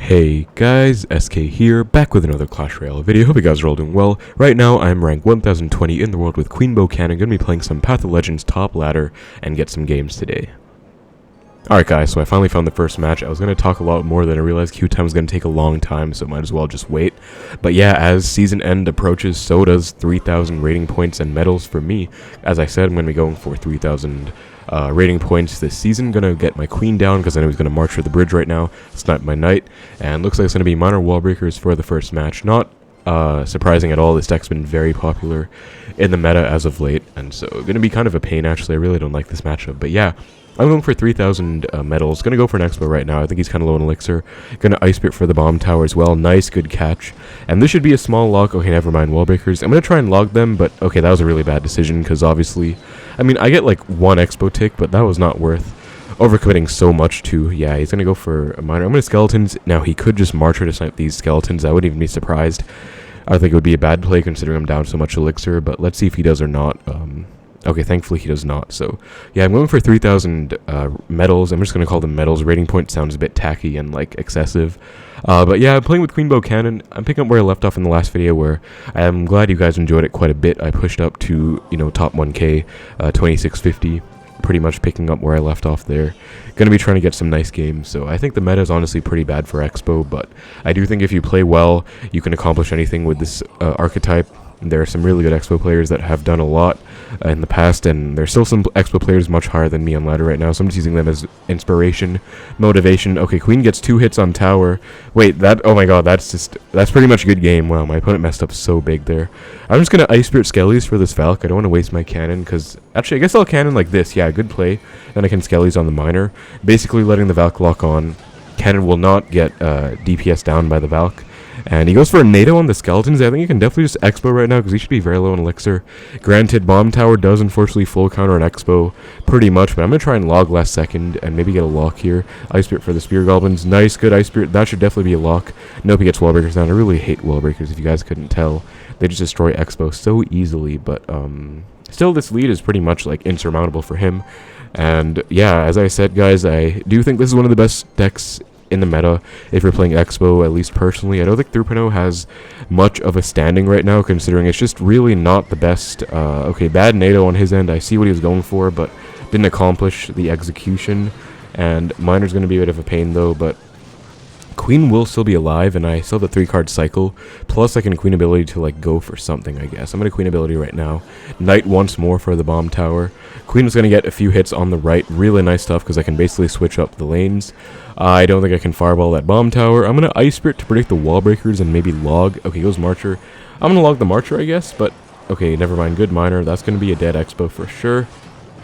Hey guys, SK here, back with another Clash Royale video. Hope you guys are all doing well. Right now, I'm ranked 1020 in the world with Queenbow. I'm going to be playing some Path of Legends top ladder and get some games today. Alright guys, so I finally found the first match. I was going to talk a lot more than I realized queue time was going to take a long time, so might as well just wait. But yeah, as season end approaches, so does 3,000 rating points and medals for me. As I said, I'm going to be going for 3,000 rating points this season. Gonna get my queen down because I know he's gonna march for the bridge right now. Snipe my knight, and looks like it's gonna be minor Wallbreakers for the first match. Not surprising at all. This deck's been very popular in the meta as of late, and so gonna be kind of a pain. Actually, I really don't like this matchup. But yeah, I'm going for 3,000 medals. Gonna go for an Xbow right now. I think he's kind of low on elixir. Gonna Ice Spirit for the bomb tower as well. Nice, good catch. And this should be a small log. Okay, never mind. Wallbreakers. I'm gonna try and log them, but okay, that was a really bad decision because obviously, I mean, I get like one Xbow tick, but that was not worth overcommitting so much to. Yeah, he's gonna go for a minor. I'm gonna skeletons. Now he could just Mortar to snipe these skeletons. I wouldn't even be surprised. I think it would be a bad play considering I'm down so much elixir, but let's see if he does or not. Okay, thankfully he does not. So, yeah, I'm going for 3,000 medals. I'm just going to call them medals. Rating point sounds a bit tacky and, like, excessive. But, yeah, I'm playing with Queenbow. I'm picking up where I left off in the last video, where I'm glad you guys enjoyed it quite a bit. I pushed up to, you know, top 1K, 2650. Pretty much picking up where I left off there. Going to be trying to get some nice games. So, I think the meta is honestly pretty bad for Xbow. But I do think if you play well, you can accomplish anything with this archetype. There are some really good Xbow players that have done a lot in the past, and there's still some Xbow players much higher than me on ladder right now, so I'm just using them as inspiration, motivation. Okay, Queen gets 2 hits on tower. Wait, oh my god, that's pretty much a good game. Wow, my opponent messed up so big there. I'm just going to Ice Spirit Skellies for this Valk. I don't want to waste my cannon, because actually, I guess I'll cannon like this. Yeah, good play. Then I can Skellies on the minor, basically letting the Valk lock on. Cannon will not get DPS down by the Valk. And he goes for a nado on the skeletons. I think he can definitely just Xbow right now because he should be very low on elixir. Granted, bomb tower does unfortunately full counter on Xbow pretty much, but I'm going to try and log last second and maybe get a lock here. Ice Spirit for the Spear Goblins. Nice, good Ice Spirit. That should definitely be a lock. Nope, he gets Wallbreakers down. I really hate Wallbreakers if you guys couldn't tell. They just destroy Xbow so easily, but still this lead is pretty much like insurmountable for him. And yeah, as I said, guys, I do think this is one of the best decks in the meta if you're playing Xbow, at least personally. I don't think Inferno has much of a standing right now, considering it's just really not the best. Okay, bad nado on his end. I see what he was going for, but didn't accomplish the execution. And Minor's going to be a bit of a pain though, but Queen will still be alive, and I still have the 3-card cycle. Plus, I can Queen ability to, like, go for something, I guess. I'm going to Queen ability right now. Knight once more for the bomb tower. Queen is going to get a few hits on the right. Really nice stuff, because I can basically switch up the lanes. I don't think I can fireball that bomb tower. I'm going to Ice Spirit to predict the Wallbreakers and maybe log. Okay, goes Marcher. I'm going to log the Marcher, I guess, but okay, never mind. Good minor. That's going to be a dead Xbow for sure.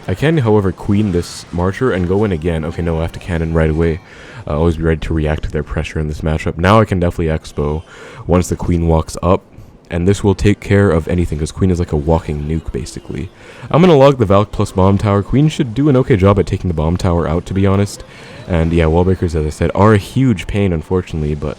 I can, however, Queen this Marcher and go in again. Okay, no, I have to cannon right away. Always be ready to react to their pressure in this matchup. Now I can definitely Xbow once the Queen walks up, and this will take care of anything because Queen is like a walking nuke, basically. I'm going to log the Valk plus bomb tower. Queen should do an okay job at taking the bomb tower out, to be honest. And yeah, Wallbreakers, as I said, are a huge pain, unfortunately, but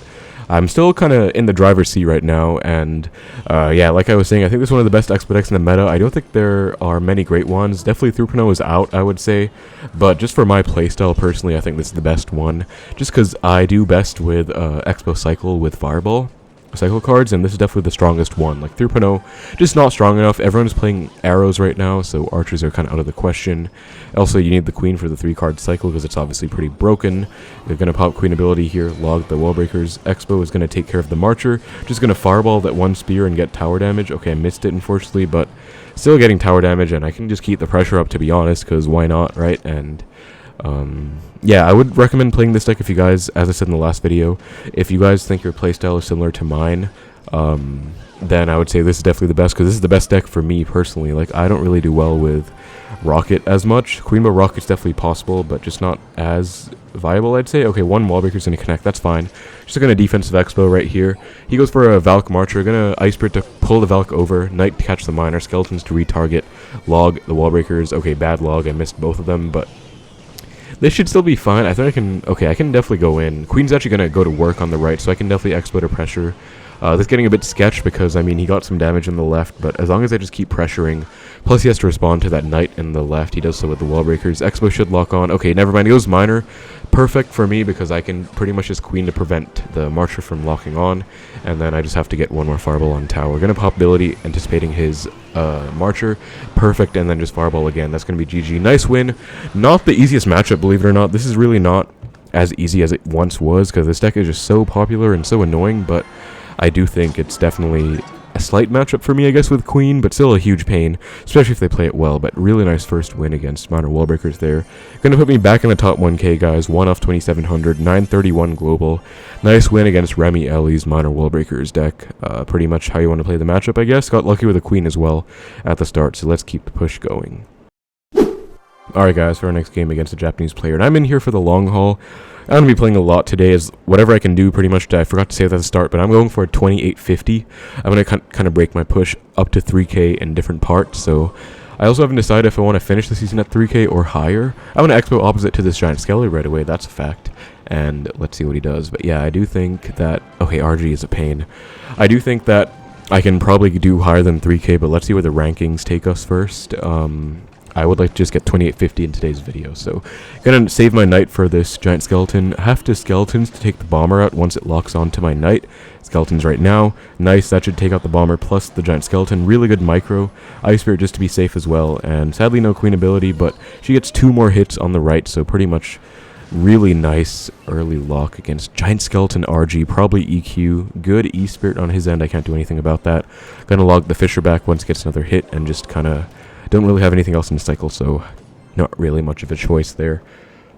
I'm still kind of in the driver's seat right now, and yeah, like I was saying, I think this is one of the best Xbow decks in the meta. I don't think there are many great ones. Definitely Inferno is out, I would say, but just for my playstyle personally, I think this is the best one, just because I do best with Xbow Cycle with Fireball cycle cards, and this is definitely the strongest one. Like Inferno, just not strong enough. Everyone's playing arrows right now, so archers are kind of out of the question. Also, you need the Queen for the 3-card cycle because it's obviously pretty broken. You're going to pop Queen ability here, log the Wallbreakers. Xbow is going to take care of the Marcher. Just going to fireball that one spear and get tower damage. Okay, I missed it unfortunately, but still getting tower damage, and I can just keep the pressure up, to be honest, because why not, right? And yeah, I would recommend playing this deck if you guys, as I said in the last video, if you guys think your playstyle is similar to mine, then I would say this is definitely the best, because this is the best deck for me personally. Like, I don't really do well with Rocket as much. Queenbow Rocket's definitely possible, but just not as viable, I'd say. Okay, one Wallbreaker's going to connect, that's fine. Just going to defensive Xbow right here. He goes for a Valk Marcher, going to Ice Spirit to pull the Valk over, Knight to catch the minor, Skeletons to retarget, log the Wallbreakers. Okay, bad log, I missed both of them, but this should still be fine. I think I can, okay, I can definitely go in. Queen's actually going to go to work on the right, so I can definitely Xbow to pressure. This is getting a bit sketch because, I mean, he got some damage on the left, but as long as I just keep pressuring, plus he has to respond to that knight in the left, he does so with the Wallbreakers. Xbow should lock on. Okay, never mind, he goes Miner. Perfect for me because I can pretty much just Queen to prevent the Marcher from locking on, and then I just have to get one more Fireball on tower. Gonna pop ability, anticipating his Marcher. Perfect, and then just Fireball again. That's gonna be GG. Nice win. Not the easiest matchup, believe it or not. This is really not as easy as it once was because this deck is just so popular and so annoying, but I do think it's definitely a slight matchup for me, I guess, with Queen, but still a huge pain, especially if they play it well. But really nice first win against Minor Wallbreakers there. Gonna put me back in the top 1K, guys. 1 off 2,700, 931 global. Nice win against Remy Ellie's Minor Wallbreakers deck. Pretty much how you want to play the matchup, I guess. Got lucky with a Queen as well at the start, so let's keep the push going. Alright guys, for our next game against a Japanese player, and I'm in here for the long haul. I'm going to be playing a lot today, as whatever I can do pretty much. I forgot to say that at the start, but I'm going for a 2850. I'm going to kind of break my push up to 3k in different parts, so I also haven't decided if I want to finish the season at 3k or higher. I want to Xbow opposite to this Giant Skelly right away, that's a fact, and let's see what he does. But yeah, I do think that, okay, RG is a pain. I do think that I can probably do higher than 3k, but let's see where the rankings take us first. I would like to just get 2850 in today's video, so gonna save my knight for this giant skeleton. Have to skeletons to take the bomber out once it locks onto my knight. Skeletons right now. Nice, that should take out the bomber plus the giant skeleton. Really good micro. Ice Spirit just to be safe as well, and sadly no queen ability, but she gets 2 more hits on the right, so pretty much really nice early lock against giant skeleton RG. Probably EQ. Good E-Spirit on his end, I can't do anything about that. Gonna log the Fisher back once it gets another hit, and just kind of don't really have anything else in the cycle, so not really much of a choice there.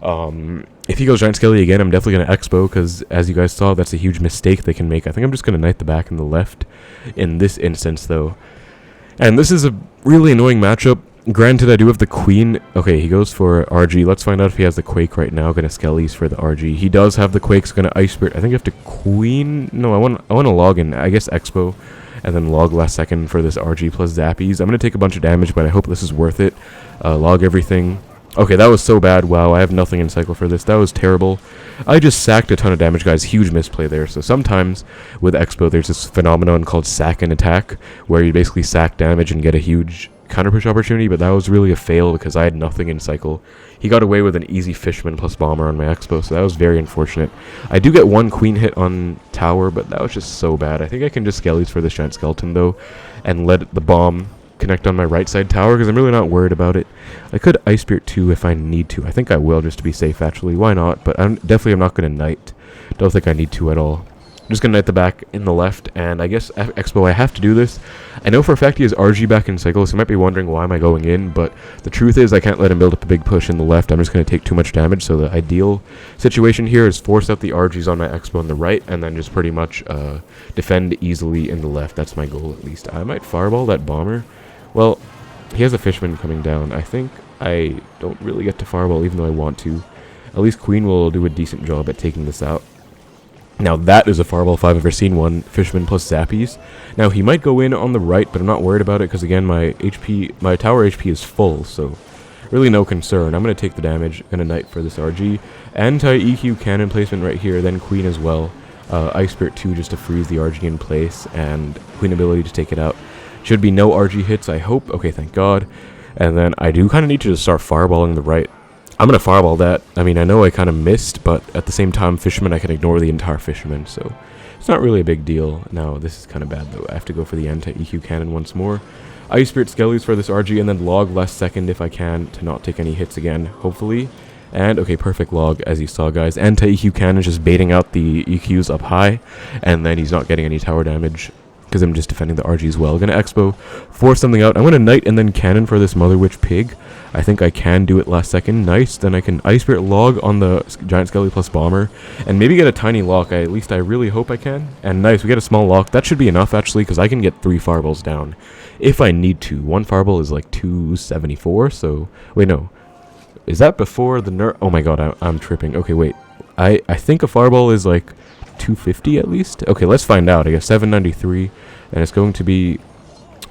If he goes Giant Skelly again, I'm definitely going to Xbow, because as you guys saw, that's a huge mistake they can make. I think I'm just going to knight the back and the left in this instance, though. And this is a really annoying matchup. Granted, I do have the Queen. Okay, he goes for RG. Let's find out if he has the Quake right now. Going to Skellies for the RG. He does have the Quakes. Going to Ice Spirit. I think you have to Queen. No, I want to log in. I guess Xbow. And then log last second for this RG plus Zappies. I'm going to take a bunch of damage, but I hope this is worth it. Log everything. Okay, that was so bad. Wow, I have nothing in cycle for this. That was terrible. I just sacked a ton of damage, guys. Huge misplay there. So sometimes with Xbow, there's this phenomenon called sack and attack, where you basically sack damage and get a huge counter push opportunity, but that was really a fail because I had nothing in cycle. He got away with an easy Fishman plus Bomber on my Xbow, so that was very unfortunate. I do get 1 Queen hit on tower, but that was just so bad. I think I can just Skellies for this Giant Skeleton, though, and let the bomb connect on my right side tower, because I'm really not worried about it. I could Ice Spirit too if I need to. I think I will, just to be safe, actually. Why not? But I'm not going to Knight. Don't think I need to at all. I'm just going to Knight the back in the left, and I guess Xbow, I have to do this. I know for a fact he has RG back in cycle, so you might be wondering why am I going in, but the truth is I can't let him build up a big push in the left. I'm just going to take too much damage, so the ideal situation here is force out the RGs on my Xbow on the right, and then just pretty much defend easily in the left. That's my goal, at least. I might Fireball that Bomber. Well, he has a Fishman coming down. I think I don't really get to Fireball, even though I want to. At least Queen will do a decent job at taking this out. Now that is a Fireball if I've ever seen one. Fishman plus Zappies. Now he might go in on the right, but I'm not worried about it because again my tower HP is full, so really no concern. I'm gonna take the damage. Gonna Knight for this RG. Anti-EQ cannon placement right here. Then Queen as well. Ice Spirit 2 just to freeze the RG in place, and Queen ability to take it out. Should be no RG hits, I hope. Okay, thank God. And then I do kind of need to just start fireballing the right. I'm going to fireball that. I mean, I know I kind of missed, but at the same time, Fisherman, I can ignore the entire Fisherman, so it's not really a big deal. Now, this is kind of bad, though. I have to go for the anti-EQ cannon once more. Ice Spirit Skellies for this RG, and then log last second if I can to not take any hits again, hopefully. And, okay, perfect log, as you saw, guys. Anti-EQ cannon just baiting out the EQs up high, and then he's not getting any tower damage, because I'm just defending the RG as well. Gonna Xbow, force something out. I'm gonna Knight and then Cannon for this Mother Witch Pig. I think I can do it last second. Nice. Then I can Ice Spirit log on the Giant Skelly plus Bomber, and maybe get a tiny lock. At least I really hope I can. And nice, we get a small lock. That should be enough, actually, because I can get 3 fireballs down if I need to. 1 fireball is like 274, so... Wait, no. Is that before the nerf? Oh my god, I'm tripping. Okay, wait. I think a fireball is like 250 at least. Okay, let's find out. I guess 793, and it's going to be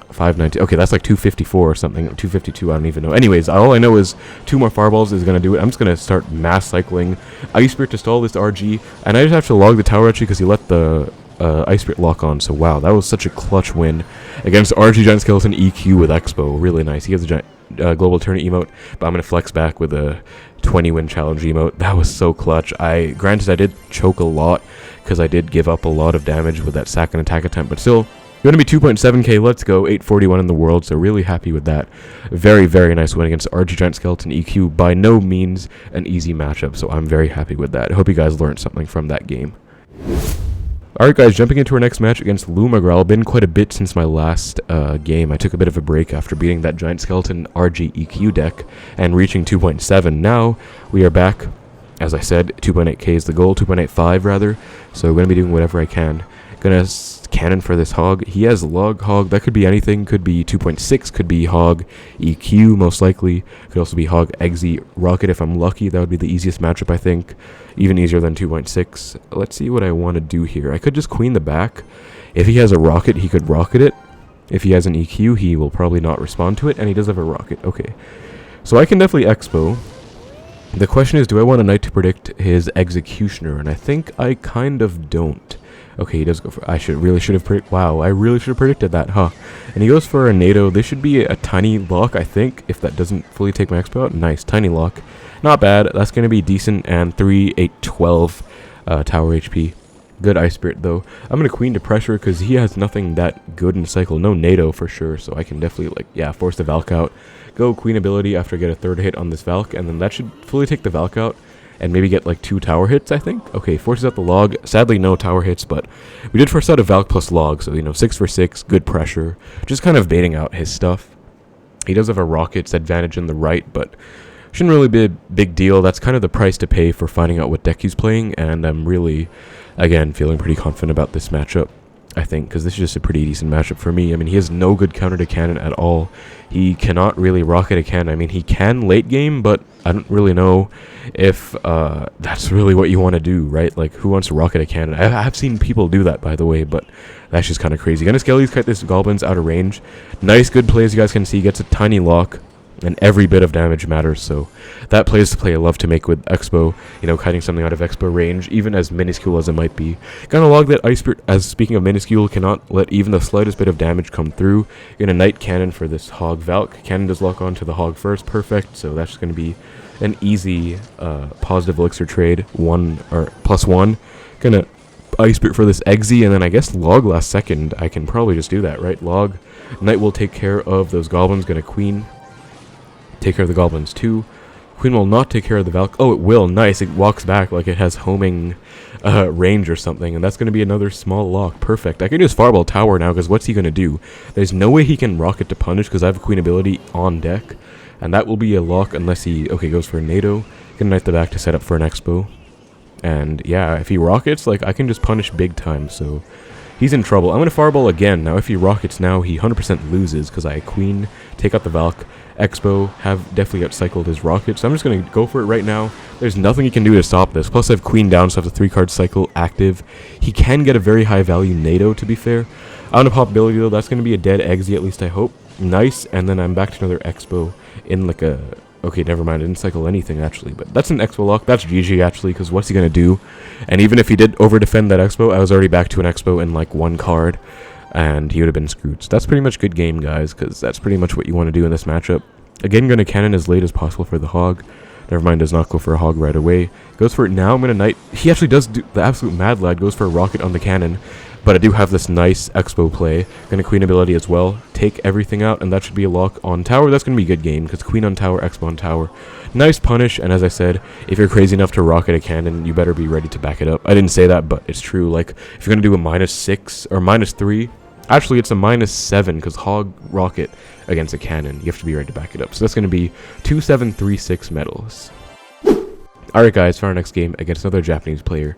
590. Okay, that's like 254 or something. 252, I don't even know. Anyways, all I know is 2 more fireballs is going to do it. I'm just going to start mass cycling Ice Spirit to stall this RG, and I just have to log the tower actually because he let the Ice Spirit lock on. So wow, that was such a clutch win against RG Giant Skeleton EQ with Xbow. Really nice. He has a giant global tourney emote, but I'm gonna flex back with a 20-win challenge emote. That was so clutch. Granted I did choke a lot because I did give up a lot of damage with that second attack attempt, but still going to be 2.7k. Let's go. 841 in the world, so really happy with that. Very, very nice win against RG Giant Skeleton EQ. By no means an easy matchup, so I'm very happy with that. I hope you guys learned something from that game. Alright guys, jumping into our next match against Lumagral. Been quite a bit since my last game. I took a bit of a break after beating that Giant Skeleton RG EQ deck and reaching 2.7. Now we are back. As I said, 2.8k is the goal, 2.85 rather. So I'm going to be doing whatever I can. Gonna cannon for this hog. He has log hog. That could be anything. Could be 2.6. Could be hog EQ most likely. Could also be hog exe rocket if I'm lucky. That would be the easiest matchup I think. Even easier than 2.6. Let's see what I want to do here. I could just queen the back. If he has a rocket, he could rocket it. If he has an EQ, he will probably not respond to it. And he does have a rocket. Okay. So I can definitely Xbow. The question is, do I want a knight to predict his executioner? And I think I kind of don't. Okay, he does go for... I really should have predicted that, huh? And he goes for a NATO. This should be a tiny lock, I think, if that doesn't fully take my Xbow out. Nice, tiny lock. Not bad. That's going to be decent. And 3, 8, 12 tower HP. Good Ice Spirit, though. I'm going to Queen to pressure because he has nothing that good in cycle. No NATO for sure, so I can definitely, like, yeah, force the Valk out. Go Queen ability after I get a third hit on this Valk, and then that should fully take the Valk out. And maybe get like 2 tower hits, I think. Okay, forces out the log. Sadly, no tower hits, but we did force out a Valk plus log, so, you know, 6 for 6, good pressure. Just kind of baiting out his stuff. He does have a rocket's advantage in the right, but shouldn't really be a big deal. That's kind of the price to pay for finding out what deck he's playing, and I'm really, again, feeling pretty confident about this matchup, I think, because this is just a pretty decent matchup for me. I mean, he has no good counter to cannon at all. He cannot really rocket a cannon. I mean, he can late game, but I don't really know if that's really what you want to do, right? Like, who wants to rocket a cannon? I've seen people do that, by the way, but that's just kind of crazy. Gonna Skelly's cut this Goblin's out of range. Nice, good play, as you guys can see. Gets a tiny lock, and every bit of damage matters, so that play is the play I love to make with Xbow, you know, cutting something out of Xbow range, even as minuscule as it might be. Gonna log that Ice Spirit, as speaking of minuscule, cannot let even the slightest bit of damage come through. Gonna Knight Cannon for this Hog Valk. Cannon does lock on to the Hog first, perfect, so that's just gonna be an easy positive elixir trade, +1. Gonna Ice Spirit for this Exe, and then I guess log last second. I can probably just do that, right? Log. Knight will take care of those Goblins. Gonna Queen. Take care of the Goblins too. Queen will not take care of the Valk. Oh, it will. Nice. It walks back like it has homing range or something, and that's going to be another small lock. Perfect. I can just Fireball Tower now, because what's he going to do? There's no way he can rocket to punish, because I have a Queen ability on deck, and that will be a lock unless he, okay, goes for a NATO. Gonna Knight the back to set up for an Xbow. And yeah, if he rockets, like, I can just punish big time, so he's in trouble. I'm going to Fireball again. Now, if he rockets now, he 100% loses, because I Queen, take out the Valk. Xbow have definitely outcycled his rocket, so I'm just going to go for it right now. There's nothing he can do to stop this. Plus, I have Queen down, so I have the 3-card cycle active. He can get a very high value NATO, to be fair. On a pop ability, though, that's going to be a dead Exe, at least I hope. Nice, and then I'm back to another Xbow in like a... Okay, never mind, I didn't cycle anything, actually, but that's an Xbow lock. That's GG, actually, because what's he going to do? And even if he did over-defend that Xbow, I was already back to an Xbow in like 1 card. And he would have been screwed. So that's pretty much good game, guys, because that's pretty much what you want to do in this matchup. Again, going to cannon as late as possible for the Hog. Never mind, does not go for a Hog right away. Goes for it now. I'm going to Knight. He actually does do the absolute mad lad. Goes for a rocket on the cannon. But I do have this nice Xbow play. Going to Queen ability as well. Take everything out, and that should be a lock on tower. That's going to be a good game, because Queen on tower, Xbow on tower. Nice punish, and as I said, if you're crazy enough to rocket a cannon, you better be ready to back it up. I didn't say that, but it's true. Like, if you're going to do a -6 or -3... Actually, it's a -7, because Hog rocket against a cannon. You have to be ready to back it up. So that's going to be 2736 medals. Alright guys, for our next game against another Japanese player.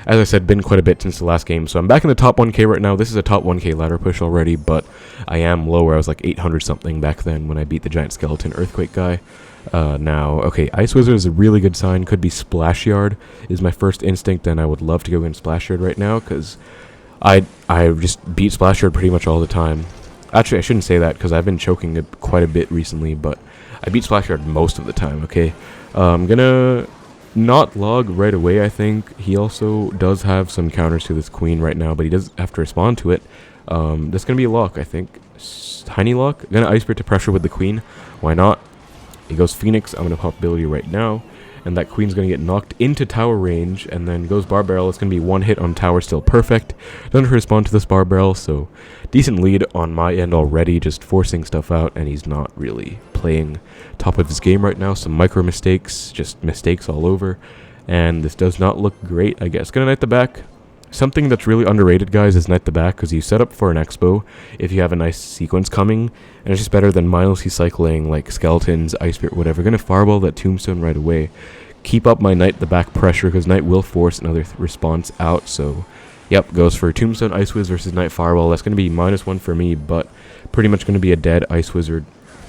As I said, been quite a bit since the last game, so I'm back in the top 1k right now. This is a top 1k ladder push already, but I am lower. I was like 800 something back then when I beat the Giant Skeleton Earthquake guy. Now, okay, Ice Wizard is a really good sign. Could be Splashyard is my first instinct, and I would love to go in Splashyard right now, because I just beat Splashyard pretty much all the time. Actually, I shouldn't say that, because I've been choking quite a bit recently, but I beat Splashyard most of the time, okay? I'm gonna not log right away, I think. He also does have some counters to this queen right now, but he does have to respond to it. That's going to be a lock, I think. Tiny lock. Going to Ice Spirit to pressure with the queen. Why not? He goes Phoenix. I'm going to pop ability right now. And that queen's going to get knocked into tower range. And then goes Bar Barrel. It's going to be one hit on tower, still perfect. Doesn't respond to this Bar Barrel, so decent lead on my end already. Just forcing stuff out, and he's not really playing top of his game right now. Some micro mistakes, just mistakes all over. And this does not look great, I guess. Going to Knight the back. Something that's really underrated, guys, is Knight the back, because you set up for an Xbow if you have a nice sequence coming, and it's just better than mindlessly cycling, like Skeletons, Ice Spirit, whatever. Gonna Fireball that Tombstone right away. Keep up my Knight the back pressure, because Knight will force another response out, so... Yep, goes for Tombstone Ice Wiz versus Knight Fireball. That's going to be -1 for me, but pretty much going to be a dead Ice Wizard.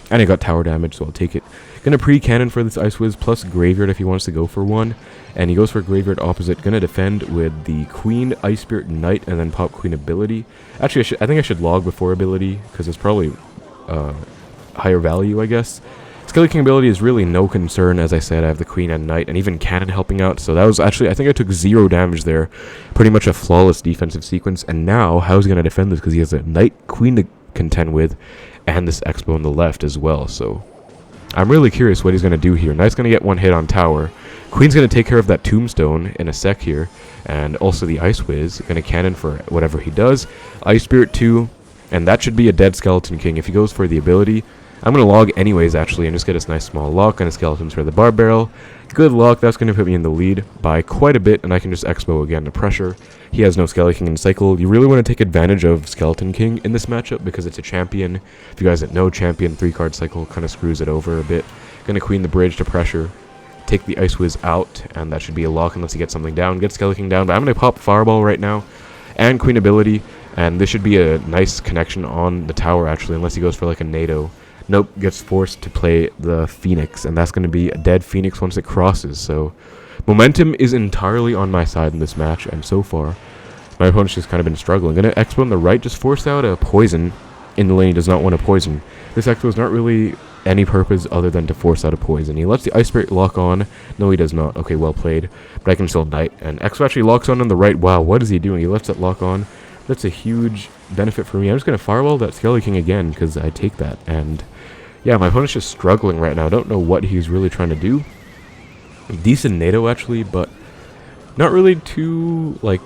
And I got tower damage, so I'll take it. Going to pre-cannon for this Ice Wiz, plus Graveyard if he wants to go for one. And he goes for Graveyard opposite. Going to defend with the Queen, Ice Spirit, Knight, and then pop Queen ability. Actually, I think I should log before ability, because it's probably higher value, I guess. Skelly King ability is really no concern. As I said, I have the Queen and Knight, and even Cannon helping out. So that was actually, I think I took 0 damage there. Pretty much a flawless defensive sequence. And now, how's he going to defend this? Because he has a Knight, Queen to contend with, and this Xbow on the left as well. So I'm really curious what he's going to do here. Knight's going to get one hit on tower. Queen's going to take care of that Tombstone in a sec here. And also the Ice Wiz. Going to Cannon for whatever he does. Ice Spirit 2. And that should be a dead Skeleton King. If he goes for the ability... I'm going to log anyways, actually, and just get a nice small lock on a Skeletons for the Bar Barrel. Good luck. That's going to put me in the lead by quite a bit, and I can just Xbow again to pressure. He has no Skeleton King in cycle. You really want to take advantage of Skeleton King in this matchup because it's a champion. If you guys didn't know, champion 3-card cycle kind of screws it over a bit. Going to Queen the bridge to pressure. Take the Ice Wiz out, and that should be a lock unless he gets something down. Get Skeleton King down, but I'm going to pop Fireball right now, and Queen ability, and this should be a nice connection on the tower, actually, unless he goes for like a NATO. Nope, gets forced to play the Phoenix, and that's going to be a dead Phoenix once it crosses. So momentum is entirely on my side in this match, and so far my opponent's just kind of been struggling. Going to Expo on the right, just forced out a poison in the lane. He does not want a poison. This Expo is not really any purpose other than to force out a poison. He lets the Ice Spirit lock on. No, he does not. Okay, well played, but I can still Knight. And Expo actually locks on the right. Wow, what is he doing? He lets it lock on. That's a huge benefit for me. I'm just going to Fireball that Skelly King again because I take that. And yeah, my opponent's just struggling right now. I don't know what he's really trying to do. Decent NATO actually, but not really too like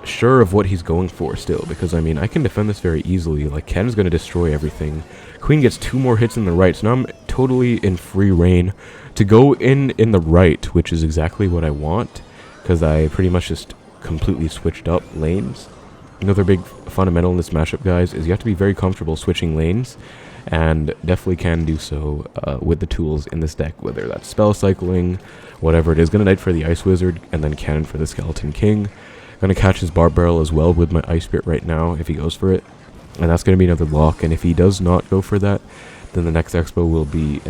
sure of what he's going for still. Because I mean, I can defend this very easily. Like Ken's going to destroy everything. Queen gets 2 more hits in the right, so now I'm totally in free reign to go in the right, which is exactly what I want. Because I pretty much just completely switched up lanes. Another big fundamental in this matchup, guys, is you have to be very comfortable switching lanes, and definitely can do so with the tools in this deck, whether that's spell cycling, whatever it is. Gonna Knight for the Ice Wizard, and then Cannon for the Skeleton King. Gonna catch his Bar Barrel as well with my Ice Spirit right now if he goes for it, and that's gonna be another lock. And if he does not go for that, then the next Expo will be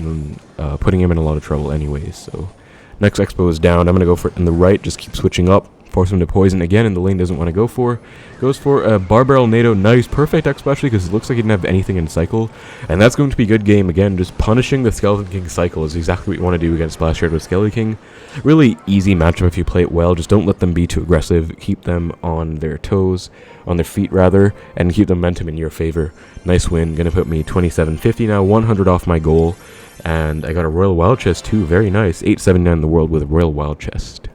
putting him in a lot of trouble anyways. So next Expo is down. I'm gonna go for it in the right, just keep switching up. Force him to poison again, and the lane doesn't want to go for. Goes for a Bar Barrel NATO. Nice, perfect Expo actually, because it looks like he didn't have anything in cycle. And that's going to be a good game. Again, just punishing the Skeleton King cycle is exactly what you want to do against Splashyard with Skeleton King. Really easy matchup if you play it well. Just don't let them be too aggressive. Keep them on their toes, on their feet rather, and keep the momentum in your favor. Nice win. Gonna put me 2750 now, 100 off my goal. And I got a Royal Wild Chest too. Very nice. 879 in the world with a Royal Wild Chest.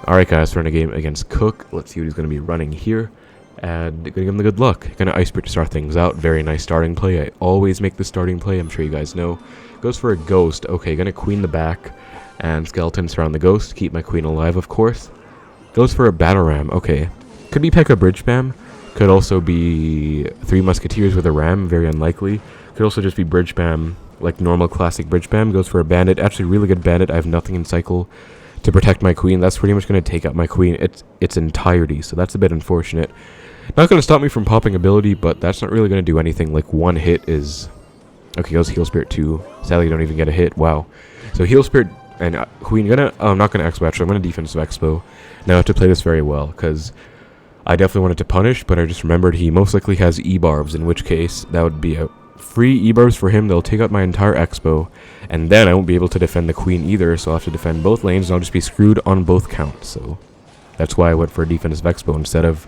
Alright guys, we're in a game against Cook. Let's see what he's going to be running here. And going to give him the good luck. Going to Ice Spirit to start things out. Very nice starting play. I always make the starting play, I'm sure you guys know. Goes for a Ghost. Okay, going to Queen the back. And Skeleton surround the Ghost. Keep my Queen alive, of course. Goes for a Battle Ram. Okay. Could be P.E.K.K.A Bridgespam. Could also be 3 Musketeers with a Ram. Very unlikely. Could also just be Bridgespam, like normal classic Bridgespam. Goes for a Bandit. Actually, really good Bandit. I have nothing in cycle to protect my Queen. That's pretty much going to take out my Queen its entirety, so that's a bit unfortunate. Not going to stop me from popping ability, but that's not really going to do anything. Like, one hit is... Okay, goes Heal Spirit 2. Sadly, you don't even get a hit. Wow. So Heal Spirit and Queen. I'm not going to Expo, actually. I'm going to Defensive Expo. Now I have to play this very well, because I definitely wanted to punish, but I just remembered he most likely has E-Barbs, in which case that would be a free E-barbs for him. They'll take out my entire Xbow, and then I won't be able to defend the queen either, so I'll have to defend both lanes, and I'll just be screwed on both counts. So that's why I went for a defensive Xbow instead of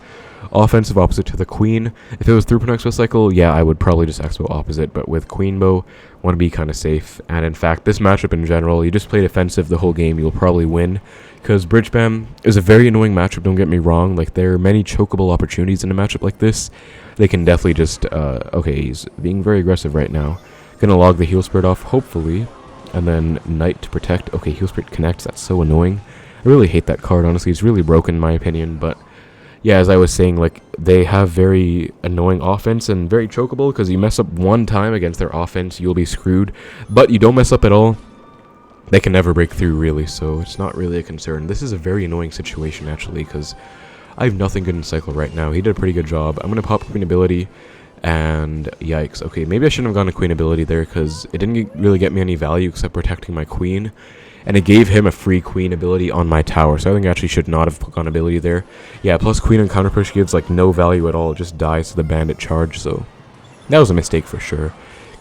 offensive opposite to the queen. If it was throughput Xbow cycle, yeah, I would probably just Xbow opposite, but with Queenbow, want to be kind of safe. And in fact, this matchup in general, you just play defensive the whole game, you'll probably win, because Bridgespam is a very annoying matchup, don't get me wrong. Like, there are many chokeable opportunities in a matchup like this. They can definitely just, okay, he's being very aggressive right now. Gonna log the heal spirit off, hopefully, and then Knight to protect. Okay, heal spirit connects, that's so annoying. I really hate that card, honestly. It's really broken in my opinion, but yeah, as I was saying, like, they have very annoying offense and very chokeable, because you mess up one time against their offense, you'll be screwed. But you don't mess up at all, they can never break through, really, so it's not really a concern. This is a very annoying situation, actually, because I have nothing good in cycle right now. He did a pretty good job. I'm going to pop Queen ability, and yikes. Okay, maybe I shouldn't have gone to Queen ability there, because it didn't really get me any value except protecting my queen. And it gave him a free queen ability on my tower, so I think I actually should not have gone ability there. Yeah, plus queen and counter push gives like no value at all, it just dies to the bandit charge, so that was a mistake for sure.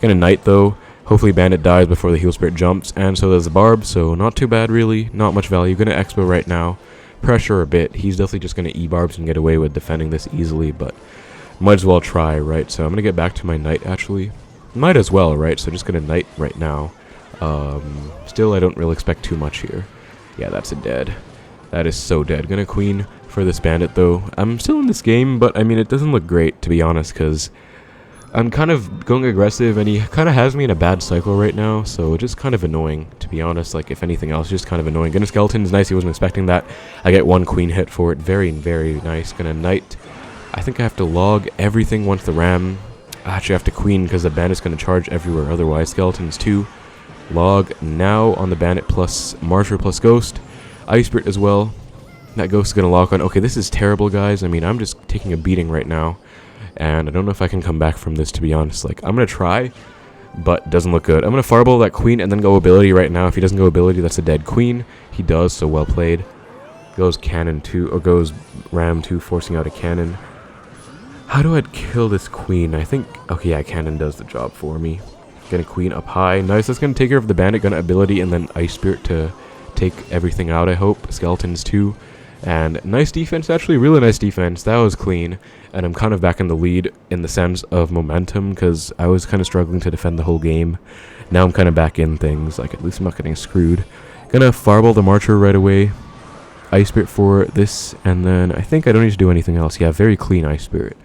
Gonna knight though, hopefully bandit dies before the heal spirit jumps, and so does the barb, so not too bad really, not much value. Gonna Xbow right now, pressure a bit. He's definitely just gonna E-barbs and get away with defending this easily, but might as well try, right? So I'm gonna get back to my knight actually. Might as well, right? So just gonna knight right now. Still, I don't really expect too much here. Yeah, that's a dead. That is so dead. Gonna queen for this bandit, though. I'm still in this game, but, I mean, it doesn't look great, to be honest, because I'm kind of going aggressive, and he kind of has me in a bad cycle right now, so just kind of annoying, to be honest. Like, if anything else, just kind of annoying. Gonna skeleton is nice. He wasn't expecting that. I get one queen hit for it. Very, very nice. Gonna knight. I think I have to log everything once the ram. I actually have to queen, because the bandit's gonna charge everywhere otherwise. Skeletons, too. Log now on the bandit plus Martyr plus ghost. Ice Spirit as well. That ghost is going to lock on. Okay, this is terrible, guys. I mean, I'm just taking a beating right now. And I don't know if I can come back from this, to be honest. Like, I'm going to try, but doesn't look good. I'm going to fireball that queen and then go ability right now. If he doesn't go ability, that's a dead queen. He does, so well played. Goes cannon 2, or goes ram 2, forcing out a cannon. How do I kill this queen? I think, okay, yeah, cannon does the job for me. Gonna queen up high. Nice, that's gonna take care of the bandit. Gonna ability and then Ice Spirit to take everything out, I hope. Skeletons too. And nice defense, actually, really nice defense. That was clean. And I'm kind of back in the lead in the sense of momentum, because I was kind of struggling to defend the whole game. Now I'm kind of back in things. Like, at least I'm not getting screwed. Gonna fireball the Martyr right away. Ice Spirit for this, and then I think I don't need to do anything else. Yeah, very clean Ice Spirit.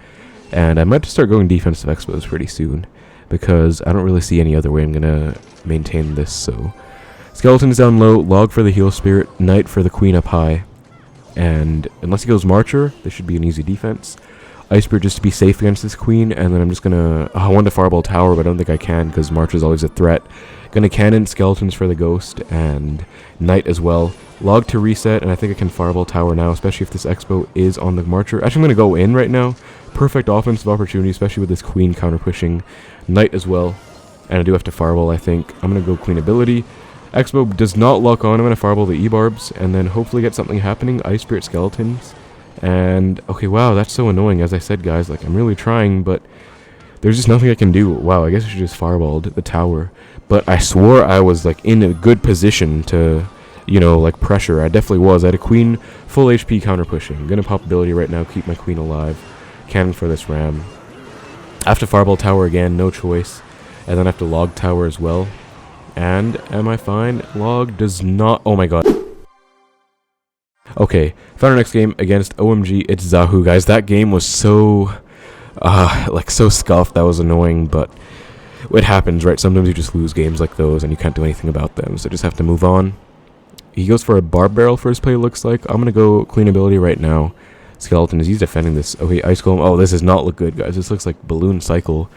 And I might just start going defensive Xbows pretty soon, because I don't really see any other way I'm gonna maintain this. So skeletons down low, log for the heal spirit, knight for the queen up high, and unless he goes Marcher, this should be an easy defense. Ice Spirit just to be safe against this queen, and then I'm just gonna I want to fireball tower, but I don't think I can because Marcher's always a threat. Gonna cannon skeletons for the ghost and knight as well. Log to reset, and I think I can fireball tower now, especially if this Xbow is on the Marcher. Actually, I'm gonna go in right now. Perfect offensive opportunity, especially with this queen counter pushing. Knight as well, and I do have to fireball, I think. I'm gonna go clean ability. Xbow does not lock on. I'm gonna fireball the E-barbs and then hopefully get something happening. Ice Spirit skeletons, and okay, wow, that's so annoying. As I said, guys, like, I'm really trying, but there's just nothing I can do. Wow, I guess I should just fireballed the tower, but I swore I was like in a good position to, you know, like, pressure. I definitely was. I had a queen full HP counter pushing. I'm gonna pop ability right now, keep my queen alive. Cannon for this ram. I have to fireball tower again, no choice. And then I have to log tower as well. And am I fine? Log does not. Oh my god. Okay, found our next game against OMG. It's Zahu, guys. That game was so like, so scuffed. That was annoying, but it happens, right? Sometimes you just lose games like those and you can't do anything about them, so just have to move on. He goes for a barb barrel first play, looks like. I'm gonna go clean ability right now. Skeleton, is he's defending this. Okay, Ice Golem. Oh, this does not look good, guys. This looks like Balloon Cycle,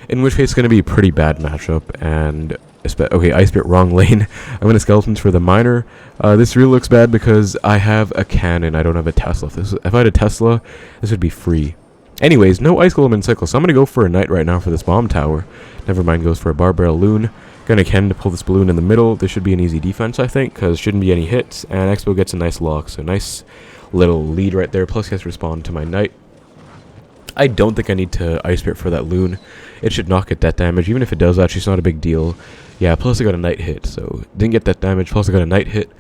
in which case it's going to be a pretty bad matchup. And okay, Ice Spirit, wrong lane. I'm going to Skeletons for the Miner. This really looks bad because I have a cannon. I don't have a Tesla. If I had a Tesla, this would be free. Anyways, no Ice Golem in cycle, so I'm going to go for a Knight right now for this bomb tower. Never mind, goes for a Barb Barrel Loon. Gonna cannon to pull this balloon in the middle. This should be an easy defense, I think, because shouldn't be any hits. And Xbow gets a nice lock, so nice little lead right there. Plus he has to respond to my Knight. I don't think I need to Ice Spirit for that Loon. It should not get that damage. Even if it does, actually, it's not a big deal. Yeah, plus I got a Night hit, so didn't get that damage. Plus I got a Night hit.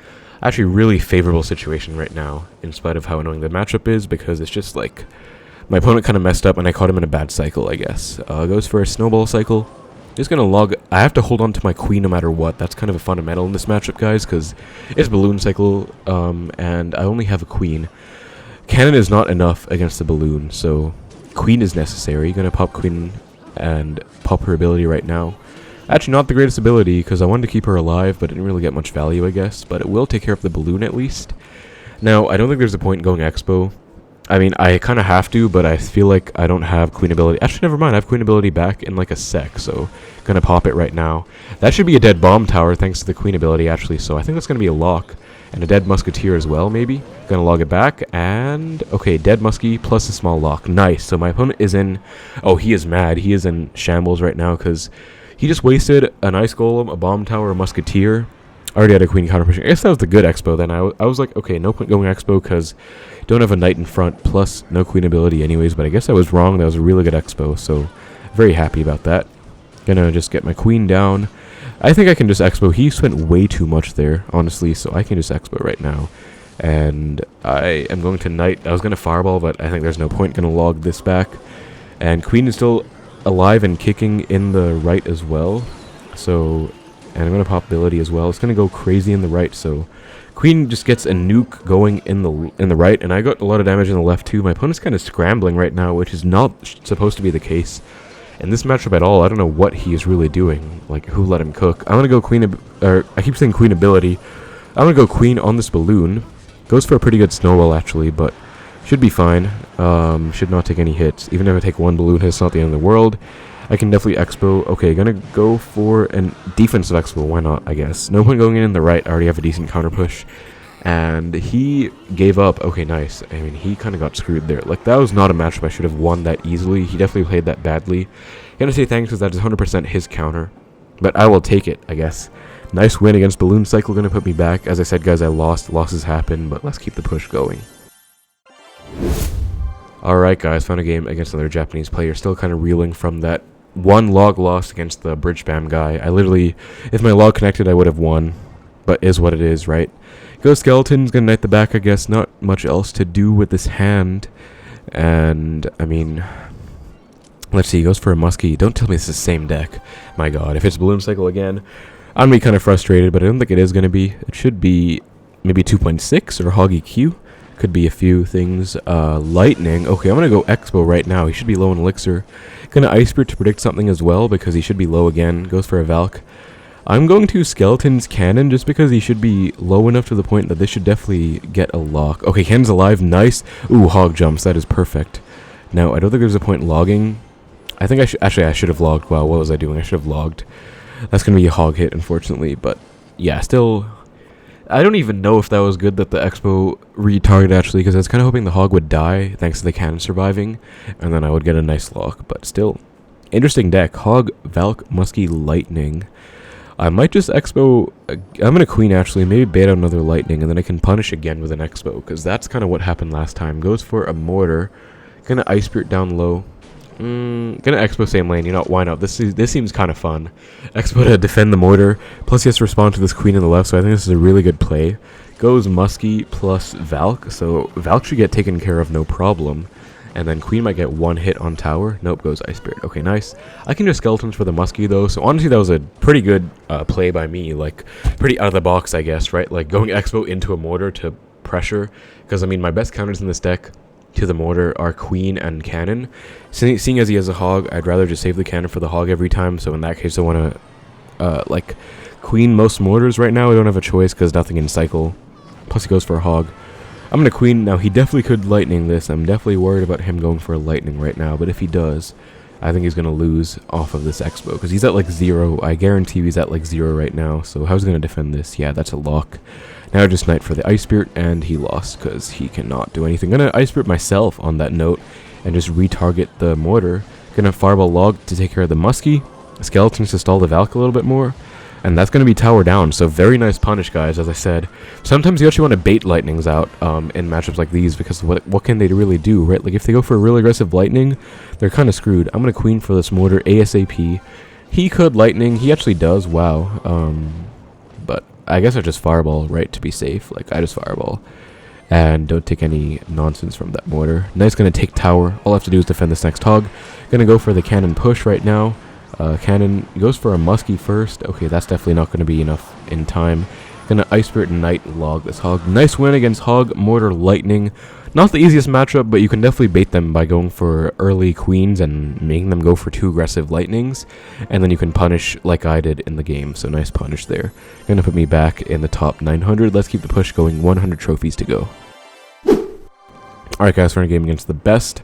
Actually, really favorable situation right now, in spite of how annoying the matchup is, because it's just like my opponent kind of messed up and I caught him in a bad cycle, I guess. Goes for a Snowball cycle. Just gonna log. I have to hold on to my Queen no matter what. That's kind of a fundamental in this matchup, guys, because it's Balloon cycle, and I only have a Queen. Cannon is not enough against the Balloon, so Queen is necessary. Gonna pop Queen and pop her ability right now. Actually, not the greatest ability, because I wanted to keep her alive, but didn't really get much value, I guess. But it will take care of the Balloon at least. Now, I don't think there's a point going Xbow. I mean, I kind of have to, but I feel like I don't have Queen ability. Actually, never mind. I have Queen ability back in like a sec, so gonna pop it right now. That should be a dead bomb tower thanks to the Queen ability, actually, so I think that's gonna be a lock. And a dead Musketeer as well, maybe. Gonna log it back, and okay, dead Muskie plus a small lock. Nice. So my opponent is in... Oh, he is mad. He is in shambles right now, because he just wasted an Ice Golem, a bomb tower, a Musketeer. I already had a Queen counter pushing. I guess that was the good Xbow then. I was like, okay, no point going Xbow, because don't have a Knight in front, plus no Queen ability anyways, but I guess I was wrong. That was a really good Xbow, so very happy about that. Gonna just get my Queen down. I think I can just Xbow. He spent way too much there, honestly, so I can just Xbow right now. And I am going to Knight. I was going to Fireball, but I think there's no point. Going to log this back. And Queen is still alive and kicking in the right as well. So, and I'm going to pop ability as well. It's going to go crazy in the right, so Queen just gets a nuke going in the right, and I got a lot of damage in the left too. My opponent's kind of scrambling right now, which is not supposed to be the case in this matchup at all. I don't know what he is really doing. Like, who let him cook? I'm gonna go Queen, or I keep saying Queen ability. I'm gonna go Queen on this Balloon. Goes for a pretty good Snowball actually, but should be fine. Should not take any hits. Even if I take one Balloon hit, it's not the end of the world. I can definitely Xbow. Okay, gonna go for a defensive Xbow. Why not, I guess. No point going in the right. I already have a decent counter push. And he gave up. Okay, nice. I mean, he kind of got screwed there. Like, that was not a matchup I should have won that easily. He definitely played that badly. Gonna say thanks, because that is 100% his counter. But I will take it, I guess. Nice win against Balloon Cycle. Gonna put me back. As I said, guys, I lost. Losses happen, but let's keep the push going. Alright, guys. Found a game against another Japanese player. Still kind of reeling from that one log loss against the Bridgespam guy. I literally, if my log connected, I would have won. But is what it is, right? Go Skeletons, gonna Knight the back, I guess. Not much else to do with this hand. And, I mean, let's see, he goes for a Muskie. Don't tell me it's the same deck. My god, if it's Balloon Cycle again, I'm gonna be kind of frustrated, but I don't think it is gonna be. It should be maybe 2.6 or Hoggy Q. Could be a few things. Lightning. Okay, I'm gonna go Xbow right now. He should be low in Elixir. Gonna Ice Spirit to predict something as well, because he should be low again. Goes for a Valk. I'm going to Skeleton's Cannon just because he should be low enough to the point that this should definitely get a lock. Okay, Cannon's alive. Nice. Ooh, Hog jumps. That is perfect. Now, I don't think there's a point logging. I think I should... Actually, I should have logged. Wow, what was I doing? I should have logged. That's going to be a Hog hit, unfortunately. But, yeah, still... I don't even know if that was good that the Expo retargeted, actually, because I was kind of hoping the Hog would die, thanks to the Cannon surviving, and then I would get a nice lock. But still, interesting deck. Hog, Valk, Muskie, Lightning... I might just Expo... I'm going to Queen, actually. Maybe bait out another Lightning, and then I can punish again with an Expo, because that's kind of what happened last time. Goes for a Mortar. Gonna Ice Spirit down low. Gonna Expo same lane. You know, why not? This seems kind of fun. Expo to defend the Mortar. Plus, he has to respond to this Queen on the left, so I think this is a really good play. Goes Muskie plus Valk, so Valk should get taken care of no problem. And then Queen might get one hit on tower. Nope, goes Ice Spirit. Okay, nice. I can do Skeletons for the Muskie, though. So, honestly, that was a pretty good play by me. Like, pretty out of the box, I guess, right? Like, going Expo into a Mortar to pressure. Because, I mean, my best counters in this deck to the Mortar are Queen and Cannon. Seeing as he has a Hog, I'd rather just save the Cannon for the Hog every time. So, in that case, I want to, like, Queen most Mortars right now. I don't have a choice because nothing in cycle. Plus, he goes for a Hog. I'm going to Queen. Now, he definitely could Lightning this. I'm definitely worried about him going for a Lightning right now. But if he does, I think he's going to lose off of this Expo. Because he's at, like, 0. I guarantee he's at, like, 0 right now. So how's he going to defend this? Yeah, that's a lock. Now just Knight for the Ice Spirit. And he lost because he cannot do anything. Going to Ice Spirit myself on that note. And just retarget the Mortar. Going to Fireball Log to take care of the Muskie. Skeletons to stall the Valk a little bit more. And that's going to be tower down, so very nice punish, guys, as I said. Sometimes you actually want to bait lightnings out in matchups like these, because what can they really do, right? Like, if they go for a really aggressive lightning, they're kind of screwed. I'm going to queen for this mortar ASAP. He could lightning. He actually does, wow. But I guess I just fireball, right, to be safe. Like, I just fireball. And don't take any nonsense from that mortar. Knight's going to take tower. All I have to do is defend this next hog. Going to go for the cannon push right now. Cannon goes for a muskie first. Okay, that's definitely not going to be enough in time. Gonna Ice Spirit Knight log this hog. Nice win against hog, mortar, lightning. Not the easiest matchup, but you can definitely bait them by going for early queens and making them go for 2 aggressive lightnings. And then you can punish like I did in the game. So nice punish there. Gonna put me back in the top 900. Let's keep the push going. 100 trophies to go. Alright guys, we're in a game against the best.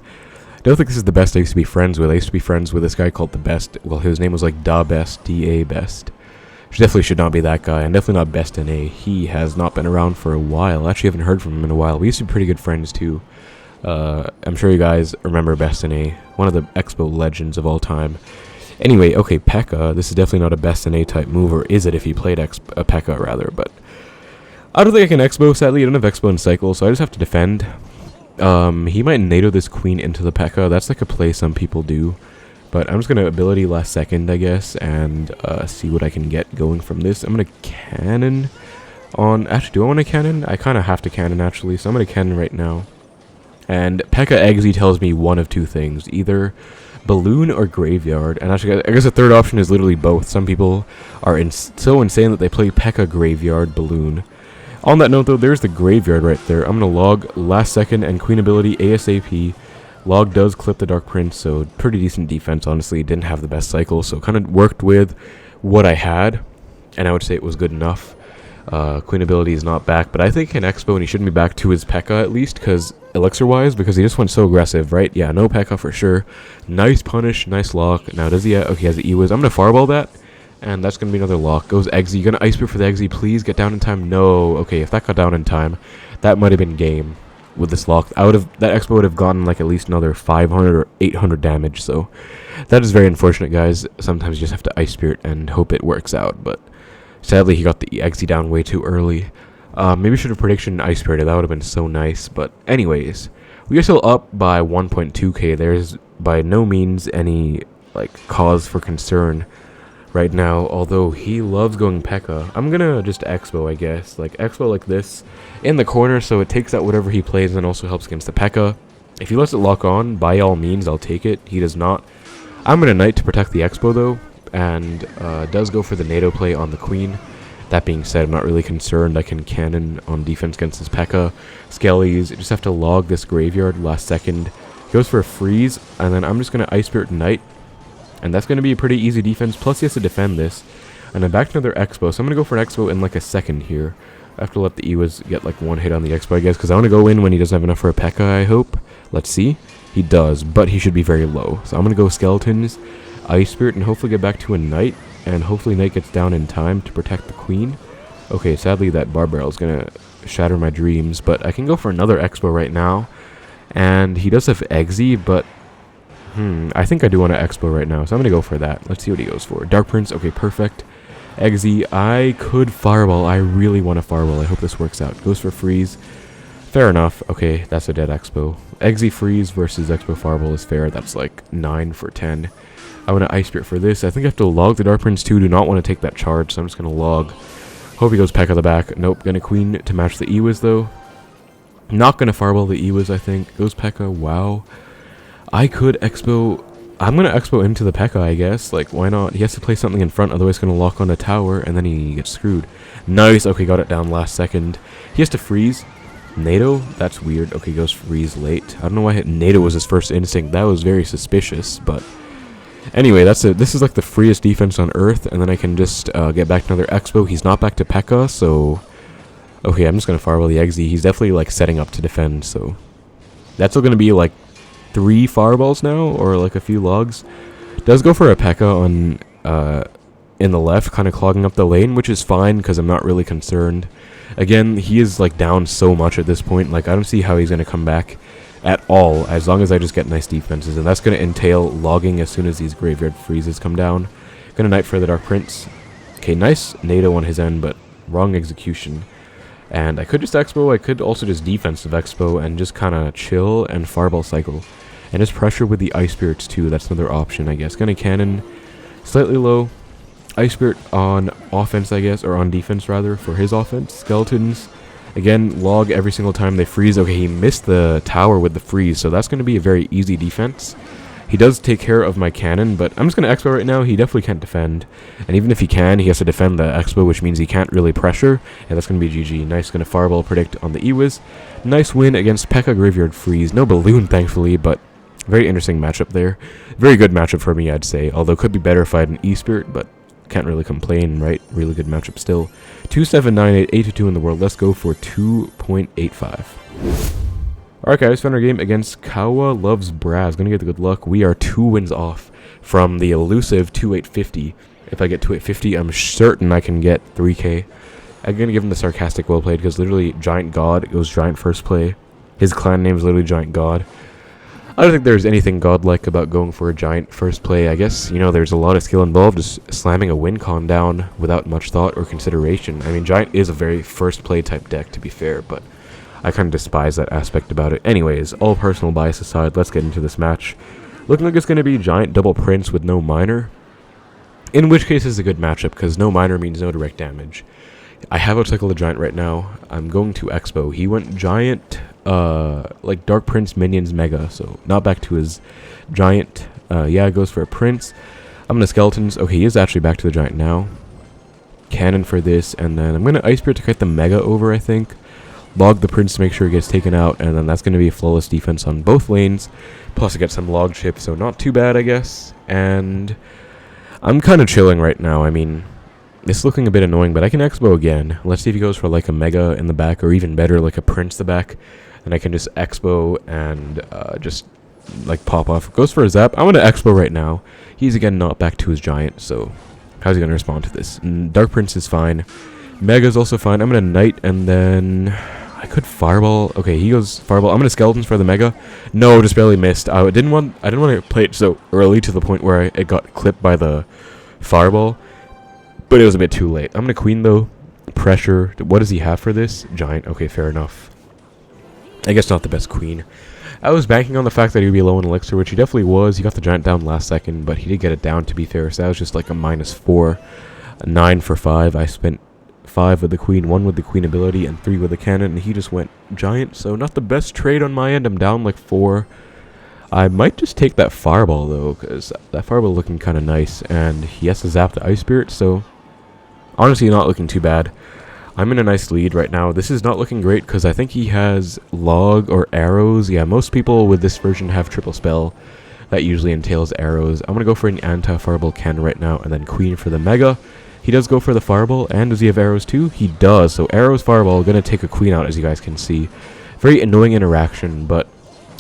I don't think this is the best I used to be friends with. I used to be friends with this guy called the Best. Well, his name was like Da Best, D-A Best. Which definitely should not be that guy, and definitely not Best in A. He has not been around for a while. I actually haven't heard from him in a while. We used to be pretty good friends too. I'm sure you guys remember Best in A, one of the Xbow legends of all time. Anyway, okay, P.E.K.K.A. This is definitely not a Best in A type move, or is it if he played P.E.K.K.A. rather, but I don't think I can Xbow, sadly. I don't have Xbow in cycle, so I just have to defend. He might NATO this queen into the P.E.K.K.A. That's like a play some people do. But I'm just going to ability last second, I guess, and see what I can get going from this. I'm going to cannon on... Actually, do I want to cannon? I kind of have to cannon, actually, so I'm going to cannon right now. And P.E.K.K.A. Exe tells me one of 2 things. Either balloon or graveyard. And actually, I guess the third option is literally both. Some people are so insane that they play P.E.K.K.A. graveyard balloon. On that note, though, there's the graveyard right there. I'm going to log last second and queen ability ASAP. Log does clip the Dark Prince, so pretty decent defense, honestly. Didn't have the best cycle, so kind of worked with what I had, and I would say it was good enough. Queen ability is not back, but I think in Xbow, and he shouldn't be back to his P.E.K.K.A. at least, because elixir-wise, because he just went so aggressive, right? Yeah, no P.E.K.K.A. for sure. Nice punish, nice lock. Now, does he have... Okay, he has the EWiz. I'm going to fireball that, and that's going to be another lock. Goes Exe. You're going to Ice Spirit for the Exe. Please get down in time. No. Okay, if that got down in time, that might have been game. With this lock, that Xbow would have gotten like at least another 500 or 800 damage, so that is very unfortunate, guys. Sometimes you just have to Ice Spirit and hope it works out, but sadly he got the Exe down way too early. Maybe should have prediction Ice Spirited, that would have been so nice, but anyways, we are still up by 1.2k. There's by no means any like cause for concern right now, although he loves going P.E.K.K.A. I'm gonna just Xbow, I guess, like Xbow like this in the corner, so it takes out whatever he plays and also helps against the P.E.K.K.A. If he lets it lock on, by all means, I'll take it. He does not. I'm gonna Knight to protect the Xbow though, and does go for the NATO play on the Queen. That being said, I'm not really concerned. I can cannon on defense against his P.E.K.K.A. Skellies, just have to log this graveyard last second. Goes for a freeze, and then I'm just gonna Ice Spirit Knight. And that's going to be a pretty easy defense, plus he has to defend this. And then back to another Xbow, so I'm going to go for an Xbow in like a second here. I have to let the EWiz get like 1 hit on the Xbow, I guess, because I want to go in when he doesn't have enough for a P.E.K.K.A, I hope. Let's see. He does, but he should be very low. So I'm going to go Skeletons, Ice Spirit, and hopefully get back to a Knight. And hopefully Knight gets down in time to protect the Queen. Okay, sadly that Barbarian is going to shatter my dreams, but I can go for another Xbow right now. And he does have Exe, but... I think I do want to Xbow right now, so I'm going to go for that. Let's see what he goes for. Dark Prince, okay, perfect. Exe, I could Fireball. I really want to Fireball. I hope this works out. Goes for Freeze. Fair enough. Okay, that's a dead Xbow. Exe Freeze versus Xbow Fireball is fair. That's like 9 for 10. I want to Ice Spirit for this. I think I have to log the Dark Prince too. Do not want to take that charge, so I'm just going to log. Hope he goes P.E.K.K.A. the back. Nope, going to Queen to match the EWiz though. Not going to Fireball the EWiz, I think. Goes P.E.K.K.A. Wow. I could Xbow... I'm going to Xbow into the P.E.K.K.A, I guess. Like, why not? He has to play something in front, otherwise he's going to lock on a tower, and then he gets screwed. Nice. Okay, got it down last second. He has to freeze. NATO? That's weird. Okay, goes freeze late. I don't know why NATO was his first instinct. That was very suspicious, but... Anyway, that's it. This is like the freest defense on Earth, and then I can just get back to another Xbow. He's not back to P.E.K.K.A, so... Okay, I'm just going to Fireball the Exe. He's definitely, like, setting up to defend, so... That's still going to be, like... 3 fireballs now, or like a few logs. Does go for a P.E.K.K.A on in the left, kind of clogging up the lane, which is fine because I'm not really concerned. Again, he is like down so much at this point, like I don't see how he's going to come back at all, as long as I just get nice defenses, and that's going to entail logging as soon as these graveyard freezes come down. Gonna Knight for the Dark Prince. Okay, nice NATO on his end, but wrong execution. And I could just Xbow, I could also just defensive Xbow and just kind of chill and Fireball cycle. And just pressure with the Ice Spirits too, that's another option I guess. Gonna Cannon, slightly low. Ice Spirit on offense I guess, or on defense rather, for his offense. Skeletons, again, log every single time they freeze. Okay, he missed the tower with the freeze, so that's gonna be a very easy defense. He does take care of my cannon, but I'm just going to Xbow right now. He definitely can't defend. And even if he can, he has to defend the Xbow, which means he can't really pressure. Yeah, that's going to be GG. Nice, going to Fireball predict on the EWiz. Nice win against P.E.K.K.A Graveyard Freeze. No balloon, thankfully, but very interesting matchup there. Very good matchup for me, I'd say. Although could be better if I had an E-Spirit, but can't really complain, right? Really good matchup still. 2798, 8-2 in the world. Let's go for 2.85. Alright guys, found our game against Kawa Loves Braz. Gonna get the good luck. We are 2 wins off from the elusive 2850. If I get 2850, I'm certain I can get 3k. I'm gonna give him the sarcastic well played because literally Giant God goes Giant first play. His clan name is literally Giant God. I don't think there's anything godlike about going for a Giant first play. I guess, you know, there's a lot of skill involved, just slamming a win con down without much thought or consideration. I mean, Giant is a very first play type deck, to be fair, but I kind of despise that aspect about it. Anyways, all personal bias aside, let's get into this match. Looking like it's going to be Giant double Prince with no Minor. In which case it's a good matchup, because no Minor means no direct damage. I have outcycled the Giant right now. I'm going to Xbow. He went Giant, like Dark Prince Minions Mega, so not back to his Giant. Yeah, goes for a Prince. I'm going to Skeletons. Okay, he is actually back to the Giant now. Cannon for this, and then I'm going to Ice Spirit to kite the Mega over, I think. Log the Prince to make sure he gets taken out, and then that's going to be a flawless defense on both lanes. Plus I get some log chip, so not too bad, I guess. And I'm kind of chilling right now. I mean, it's looking a bit annoying, but I can Xbow again. Let's see if he goes for like a Mega in the back, or even better, like a Prince the back. And I can just Xbow and just like pop off. Goes for a Zap. I'm going to Xbow right now. He's again not back to his Giant, so how's he going to respond to this? Dark Prince is fine. Mega's also fine. I'm going to Knight, and then I could Fireball. Okay, he goes Fireball. I'm going to Skeletons for the Mega. No, just barely missed. I didn't want to play it so early to the point where it got clipped by the Fireball, but it was a bit too late. I'm going to Queenbow. Pressure. What does he have for this? Giant. Okay, fair enough. I guess not the best Queen. I was banking on the fact that he would be low on Elixir, which he definitely was. He got the Giant down last second, but he did get it down, to be fair, so that was just like a -4. 9 for 5. I spent 5 with the Queen, 1 with the Queen ability, and 3 with the Cannon, and he just went Giant, so not the best trade on my end. I'm down like 4. I might just take that Fireball, though, because that Fireball looking kind of nice, and he has to zap the Ice Spirit, so honestly not looking too bad. I'm in a nice lead right now. This is not looking great, because I think he has Log or Arrows. Yeah, most people with this version have Triple Spell. That usually entails Arrows. I'm going to go for an anti-Fireball Cannon right now, and then Queen for the Mega. He does go for the Fireball, and does he have Arrows too? He does, so Arrows, Fireball, gonna take a Queen out, as you guys can see. Very annoying interaction, but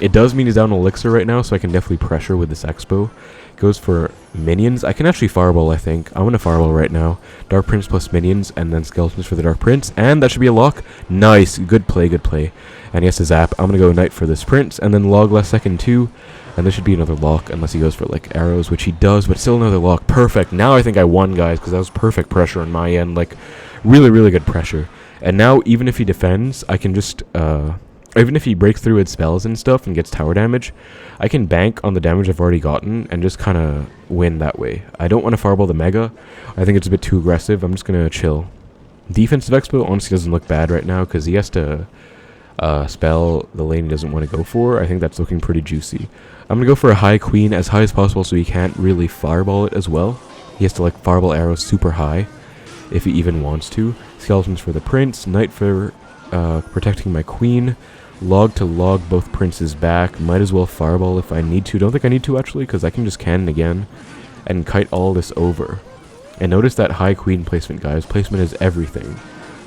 it does mean he's down Elixir right now, so I can definitely pressure with this Xbow. Goes for Minions. I can actually Fireball, I think. I'm gonna Fireball right now. Dark Prince plus Minions, and then Skeletons for the Dark Prince, and that should be a lock. Nice, good play, good play. And he has to zap. I'm gonna go Knight for this Prince, and then log last second too. And this should be another lock, unless he goes for, like, Arrows, which he does, but still another lock. Perfect. Now I think I won, guys, because that was perfect pressure on my end. Like, really, really good pressure. And now, even if he defends, I can just, even if he breaks through with spells and stuff and gets tower damage, I can bank on the damage I've already gotten and just kind of win that way. I don't want to Fireball the Mega. I think it's a bit too aggressive. I'm just going to chill. Defensive Expo honestly doesn't look bad right now, because he has to spell the lane he doesn't want to go for. I think that's looking pretty juicy. I'm going to go for a high Queen, as high as possible, so he can't really Fireball it as well. He has to, like, Fireball Arrows super high, if he even wants to. Skeletons for the Prince, Knight for protecting my Queen, Log to log both Princes back. Might as well Fireball if I need to. Don't think I need to, actually, because I can just Cannon again and kite all this over. And notice that high Queen placement, guys. Placement is everything.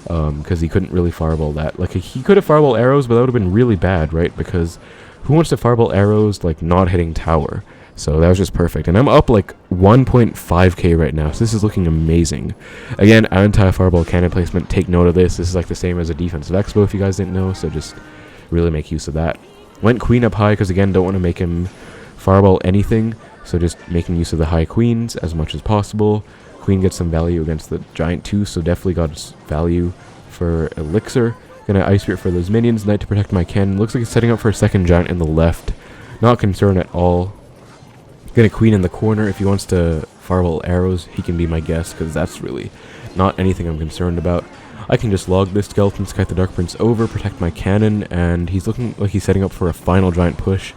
Because he couldn't really Fireball that. Like, he could have Fireball Arrows, but that would have been really bad, right? Because who wants to Fireball Arrows, like, not hitting tower? So that was just perfect. And I'm up, like, 1.5k right now, so this is looking amazing. Again, anti-Fireball Cannon placement, take note of this. This is, like, the same as a defensive Expo, if you guys didn't know, so just really make use of that. Went Queen up high, because, again, don't want to make him Fireball anything, so just making use of the high Queens as much as possible. Queen gets some value against the Giant too, so definitely got value for Elixir. Gonna Ice Spirit for those minions. Knight to protect my cannon. Looks like it's setting up for a second Giant in the left. Not concerned at all. Gonna Queen in the corner. If he wants to fireball arrows, he can be my guest, because that's really not anything I'm concerned about. I can just log this skeleton, Kite the Dark Prince over, protect my cannon, and he's looking like he's setting up for a final Giant push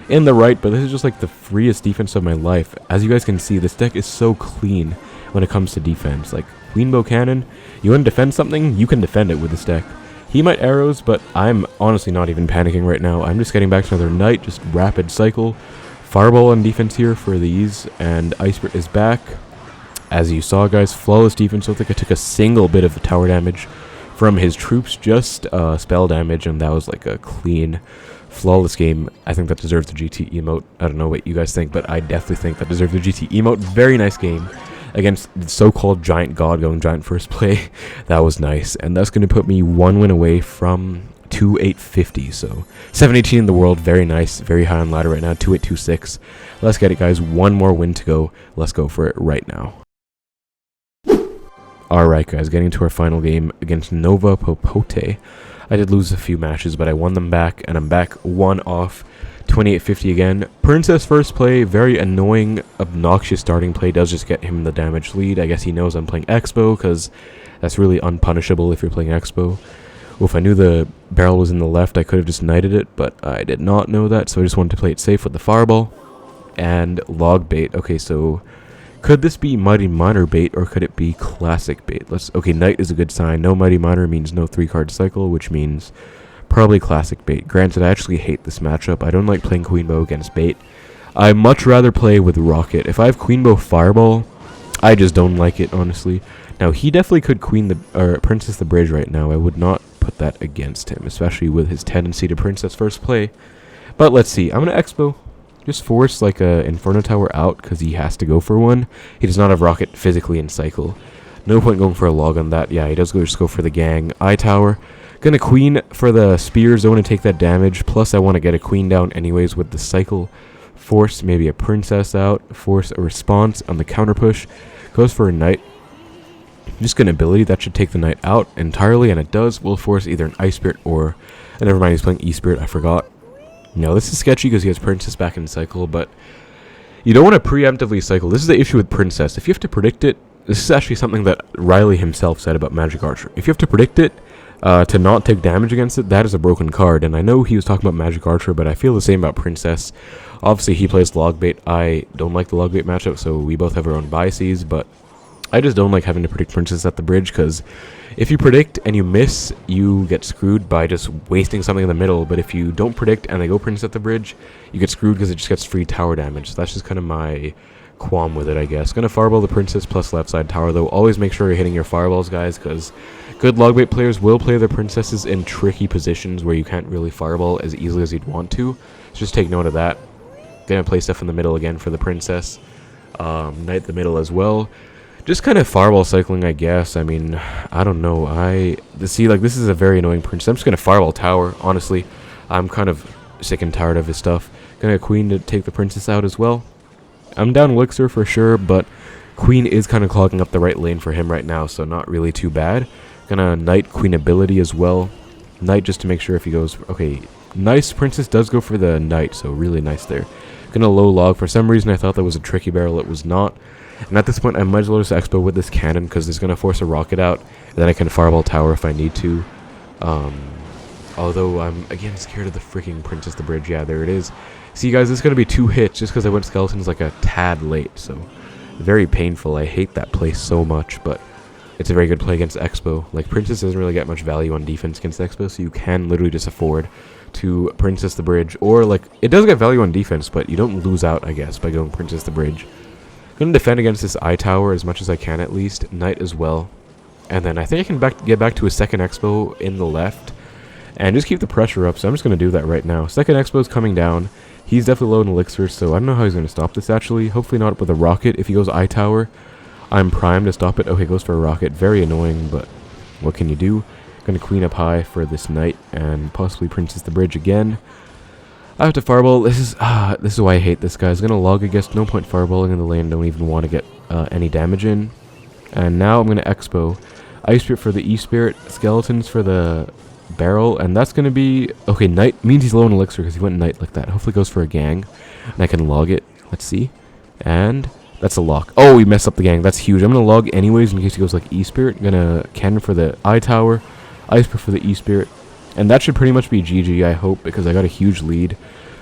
in the right, but this is just like the freest defense of my life. As you guys can see, this deck is so clean when it comes to defense. Like, Queenbow Cannon, you want to defend something, you can defend it with this deck. He might arrows, but I'm honestly not even panicking right now. I'm just getting back to another Knight, just rapid cycle. Fireball on defense here for these, and Ice Spirit is back. As you saw, guys, flawless defense. I don't think I took a single bit of tower damage from his troops, just spell damage, and that was like a clean, flawless game. I think that deserves the GT emote. I don't know what you guys think, but I definitely think that deserves the GT emote. Very nice game against the so-called Giant God going Giant first play. That was nice, and that's going to put me 1 win away from 2850, so 718 in the world. Very nice, very high on ladder right now. 2826. Let's get it, guys. 1 more win to go. Let's go for it right now. Alright, guys, getting into our final game against Nova Popote. I did lose a few matches, but I won them back, and I'm back 1 off. 2850 again. Princess first play, very annoying, obnoxious starting play, does just get him the damage lead. I guess he knows I'm playing Xbow, because that's really unpunishable if you're playing Xbow. Well, if I knew the barrel was in the left, I could have just knighted it, but I did not know that, so I just wanted to play it safe with the fireball. And Logbait. Okay, so could this be Mighty Miner bait, or could it be classic bait? Okay, Knight is a good sign. No Mighty Miner means no 3-card cycle, which means probably classic bait. Granted, I actually hate this matchup. I don't like playing Queenbow against bait. I much rather play with Rocket. If I have Queenbow Fireball, I just don't like it, honestly. Now, he definitely could Princess the Bridge right now. I would not put that against him, especially with his tendency to Princess first play. But let's see. I'm going to Xbow. Just force like a Inferno Tower out because he has to go for one. He does not have Rocket physically in cycle. No point going for a log on that. Yeah, he does just go for the gang. Eye Tower. Gonna Queen for the spears. Don't want to take that damage. Plus, I want to get a Queen down anyways with the cycle. Force maybe a Princess out. Force a response on the counter push. Goes for a Knight. Just an ability that should take the Knight out entirely, and it does. We'll force either an Ice Spirit or... never mind, he's playing E-Spirit. I forgot. No, this is sketchy because he has Princess back in cycle, but you don't want to preemptively cycle. This is the issue with Princess. If you have to predict it, this is actually something that Riley himself said about Magic Archer. If you have to predict it, to not take damage against it, that is a broken card. And I know he was talking about Magic Archer, but I feel the same about Princess. Obviously, he plays Logbait. I don't like the Logbait matchup, so we both have our own biases, but I just don't like having to predict Princess at the bridge, because if you predict and you miss, you get screwed by just wasting something in the middle. But if you don't predict and they go Princess at the bridge, you get screwed because it just gets free tower damage. So that's just kind of my qualm with it, I guess. Gonna fireball the Princess plus left side tower, though. Always make sure you're hitting your fireballs, guys, because good Logbait players will play their Princesses in tricky positions where you can't really fireball as easily as you'd want to. So just take note of that. Gonna play stuff in the middle again for the Princess. Knight the middle as well. Just kind of fireball cycling, I guess. I mean, I don't know. See, like, this is a very annoying Princess. I'm just going to fireball tower, honestly. I'm kind of sick and tired of his stuff. Gonna Queen to take the Princess out as well. I'm down Elixir for sure, but Queen is kind of clogging up the right lane for him right now, so not really too bad. Gonna Knight Queen ability as well. Knight just to make sure if he goes... Okay, nice. Princess does go for the Knight, so really nice there. Gonna low log. For some reason, I thought that was a tricky barrel. It was not. And at this point, I might as well just Xbow with this cannon, because it's going to force a rocket out. And then I can fireball tower if I need to. Although I'm, again, scared of the freaking Princess the Bridge. Yeah, there it is. See, guys, this is going to be 2 hits just because I went Skeletons like a tad late. So, very painful. I hate that play so much, but it's a very good play against Xbow. Like, Princess doesn't really get much value on defense against Xbow, so you can literally just afford to Princess the Bridge. Or, like, it does get value on defense, but you don't lose out, I guess, by going Princess the Bridge. Gonna defend against this Eye Tower as much as I can, at least. Knight as well. And then I think I can get back to a second Xbow in the left. And just keep the pressure up, so I'm just gonna do that right now. Second Xbow's coming down. He's definitely low in Elixir, so I don't know how he's gonna stop this, actually. Hopefully not with a Rocket. If he goes Eye Tower, I'm primed to stop it. Okay, goes for a Rocket. Very annoying, but what can you do? Gonna Queen up high for this Knight, and possibly Princess the Bridge again. I have to fireball. This is why I hate this guy. He's gonna log, I guess. No point fireballing in the lane. Don't even want to get any damage in. And now I'm going to Xbow. Ice Spirit for the E-Spirit, Skeletons for the barrel, and that's going to be... Okay, Knight means he's low on Elixir because he went Knight like that. Hopefully goes for a gang, and I can log it. Let's see. And that's a lock. Oh, we messed up the gang. That's huge. I'm going to log anyways in case he goes like E-Spirit. I'm going to Cannon for the Eye Tower, Ice Spirit for the E-Spirit, and that should pretty much be GG, I hope, because I got a huge lead.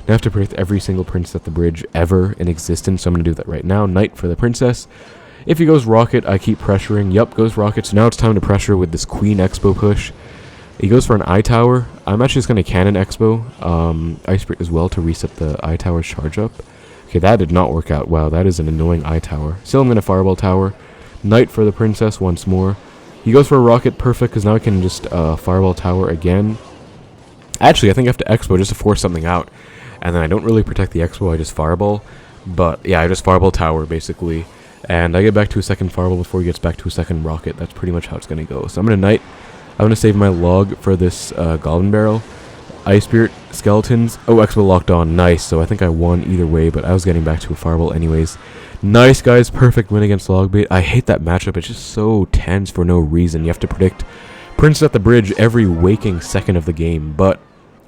I have to predict every single princess at the bridge ever in existence, so I'm going to do that right now. Knight for the princess. If he goes Rocket, I keep pressuring. Yup, goes Rocket. So now it's time to pressure with this Queen Xbow push. He goes for an Eye Tower. I'm actually just going to Cannon Xbow. Ice Spirit as well to reset the Eye Tower charge up. Okay, that did not work out. Wow, that is an annoying Eye Tower. Still, I'm going to Fireball Tower. Knight for the princess once more. He goes for a Rocket. Perfect, because now I can just Fireball Tower again. Actually, I think I have to Xbow just to force something out. And then I don't really protect the Xbow. I just Fireball. But, yeah, I just Fireball Tower, basically. And I get back to a second Fireball before he gets back to a second Rocket. That's pretty much how it's going to go. So I'm going to Knight. I'm going to save my log for this Goblin Barrel. Ice Spirit, Skeletons. Oh, Xbow locked on. Nice. So I think I won either way, but I was getting back to a Fireball anyways. Nice, guys. Perfect win against Logbait. I hate that matchup. It's just so tense for no reason. You have to predict Princess at the bridge every waking second of the game. But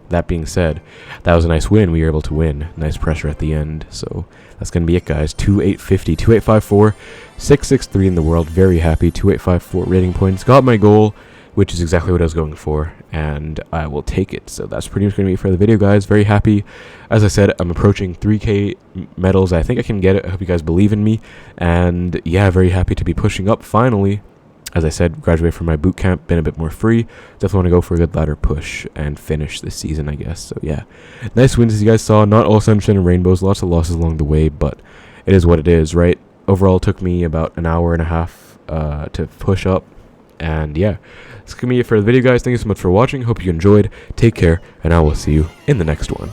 that being said, that was a nice win. We were able to win. Nice pressure at the end. So that's going to be it, guys. 2850, 2854, 663 in the world. Very happy. 2854 rating points. Got my goal, which is exactly what I was going for, and I will take it. So that's pretty much going to be it for the video, guys. Very happy. As I said, I'm approaching 3K medals. I think I can get it. I hope you guys believe in me. And yeah, very happy to be pushing up finally. As I said, graduated from my boot camp, been a bit more free. Definitely want to go for a good ladder push and finish this season, I guess. So yeah, nice wins as you guys saw. Not all sunshine and rainbows, lots of losses along the way, but it is what it is, right? Overall, it took me about an hour and a half to push up. And yeah, that's going to be it for the video, guys. Thank you so much for watching. Hope you enjoyed. Take care, and I will see you in the next one.